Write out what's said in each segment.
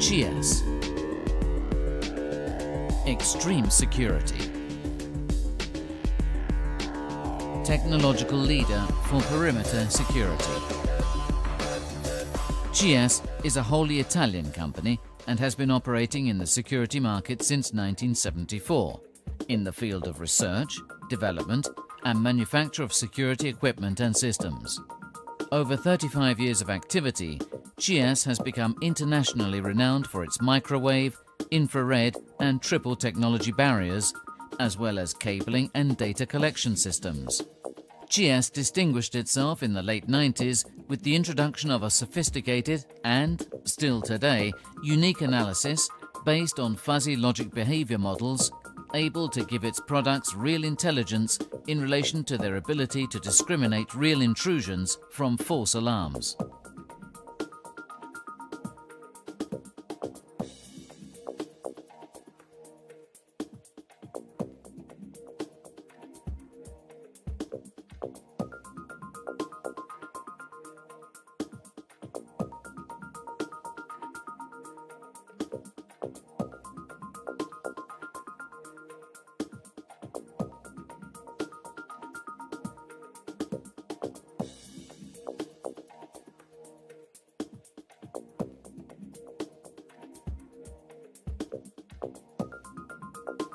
CIAS. Extreme security. Technological leader for perimeter security. CIAS is a wholly Italian company and has been operating in the security market since 1974 in the field of research, development and manufacture of security equipment and systems. Over 35 years of activity, CIAS has become internationally renowned for its microwave, infrared and triple technology barriers, as well as cabling and data collection systems. CIAS distinguished itself in the late 90s with the introduction of a sophisticated and, still today, unique analysis based on fuzzy logic behavior models, able to give its products real intelligence in relation to their ability to discriminate real intrusions from false alarms.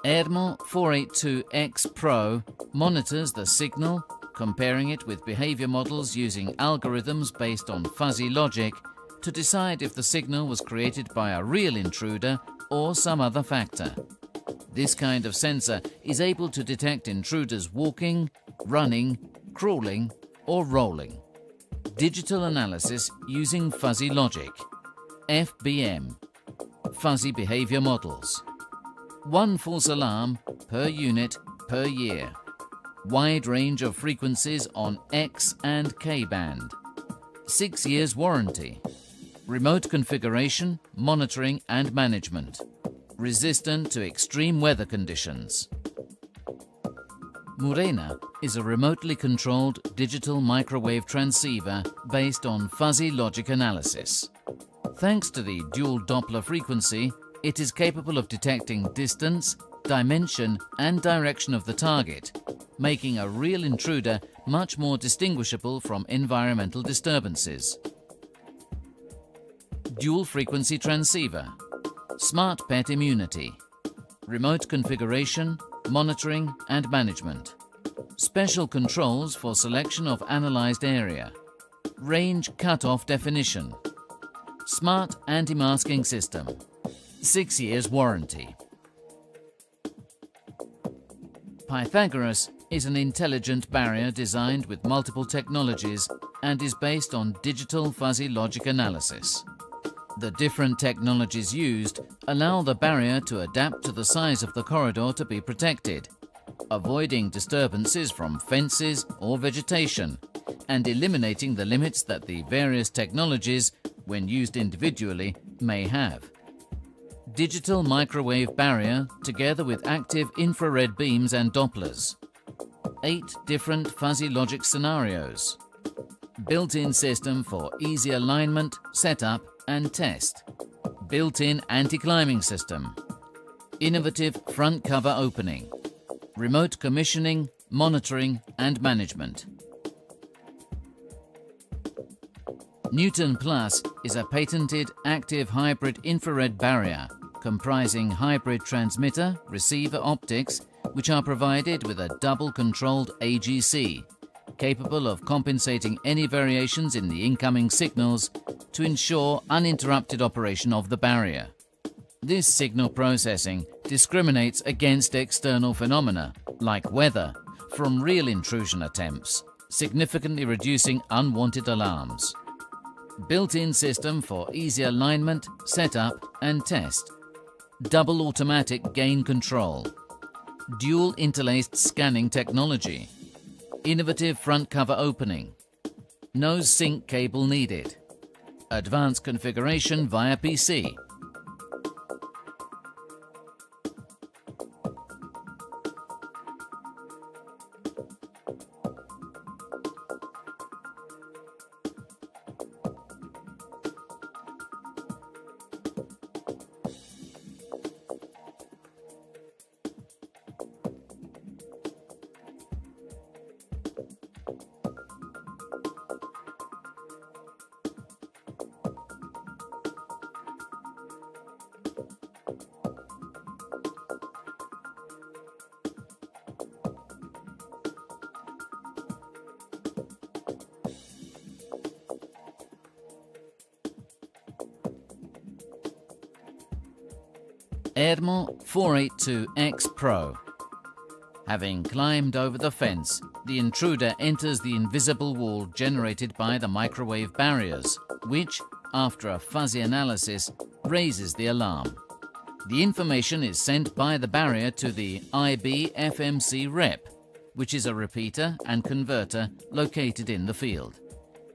ERMO 482X Pro monitors the signal, comparing it with behavior models using algorithms based on fuzzy logic to decide if the signal was created by a real intruder or some other factor. This kind of sensor is able to detect intruders walking, running, crawling or rolling. Digital analysis using fuzzy logic, FBM, fuzzy behavior models. One false alarm per unit per year. Wide range of frequencies on X and K band. 6 years warranty. Remote configuration, monitoring and management. Resistant to extreme weather conditions. Murena is a remotely controlled digital microwave transceiver based on fuzzy logic analysis. Thanks to the dual Doppler frequency, it is capable of detecting distance, dimension and direction of the target, making a real intruder much more distinguishable from environmental disturbances. Dual frequency transceiver. Smart pet immunity. Remote configuration, monitoring and management. Special controls for selection of analyzed area. Range cutoff definition. Smart anti-masking system. 6 years warranty. Pythagoras is an intelligent barrier designed with multiple technologies and is based on digital fuzzy logic analysis. The different technologies used allow the barrier to adapt to the size of the corridor to be protected, avoiding disturbances from fences or vegetation, and eliminating the limits that the various technologies, when used individually, may have. Digital microwave barrier together with active infrared beams and Dopplers. 8 different fuzzy logic scenarios. Built-in system for easy alignment, setup and test. Built-in anti-climbing system. Innovative front cover opening. Remote commissioning, monitoring and management. Newton Plus is a patented active hybrid infrared barrier comprising hybrid transmitter, receiver optics, which are provided with a double-controlled AGC, capable of compensating any variations in the incoming signals to ensure uninterrupted operation of the barrier. This signal processing discriminates against external phenomena, like weather, from real intrusion attempts, significantly reducing unwanted alarms. Built-in system for easy alignment, setup and test. Double automatic gain control. Dual interlaced scanning technology. Innovative front cover opening. No sync cable needed. Advanced configuration via PC. Ermo 482X Pro. Having climbed over the fence, the intruder enters the invisible wall generated by the microwave barriers, which, after a fuzzy analysis, raises the alarm. The information is sent by the barrier to the IB FMC rep, which is a repeater and converter located in the field.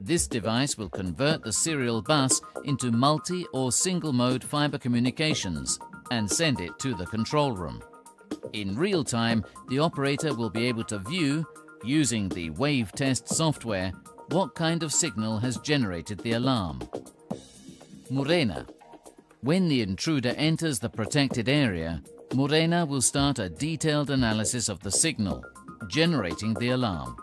This device will convert the serial bus into multi- or single-mode fiber communications and send it to the control room. In real time, the operator will be able to view, using the wave test software, what kind of signal has generated the alarm. Murena. When the intruder enters the protected area, Murena will start a detailed analysis of the signal, generating the alarm.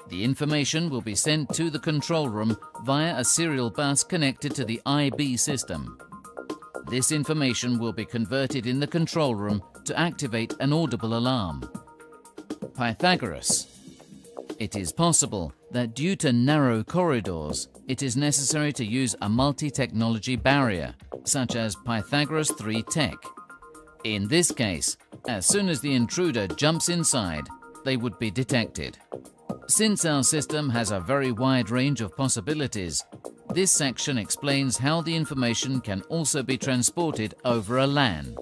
The information will be sent to the control room via a serial bus connected to the IB system. This information will be converted in the control room to activate an audible alarm. Pythagoras. It is possible that due to narrow corridors, it is necessary to use a multi-technology barrier, such as Pythagoras 3 Tech. In this case, as soon as the intruder jumps inside, they would be detected. Since our system has a very wide range of possibilities, this section explains how the information can also be transported over a LAN.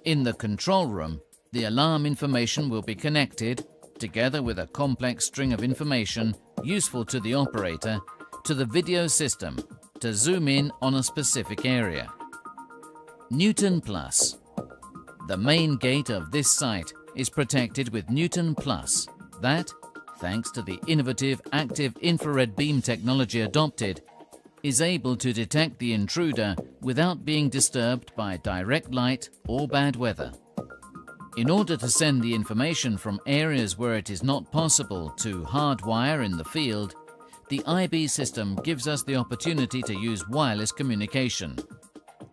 In the control room, the alarm information will be connected, together with a complex string of information useful to the operator, to the video system to zoom in on a specific area. Newton Plus. The main gate of this site is protected with Newton Plus that, thanks to the innovative active infrared beam technology adopted, is able to detect the intruder without being disturbed by direct light or bad weather. In order to send the information from areas where it is not possible to hardwire in the field, the IB system gives us the opportunity to use wireless communication.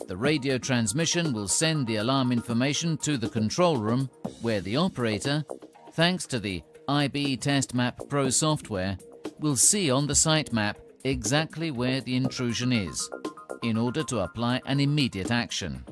The radio transmission will send the alarm information to the control room, where the operator, thanks to the IB Test Map Pro software, will see on the site map exactly where the intrusion is, in order to apply an immediate action.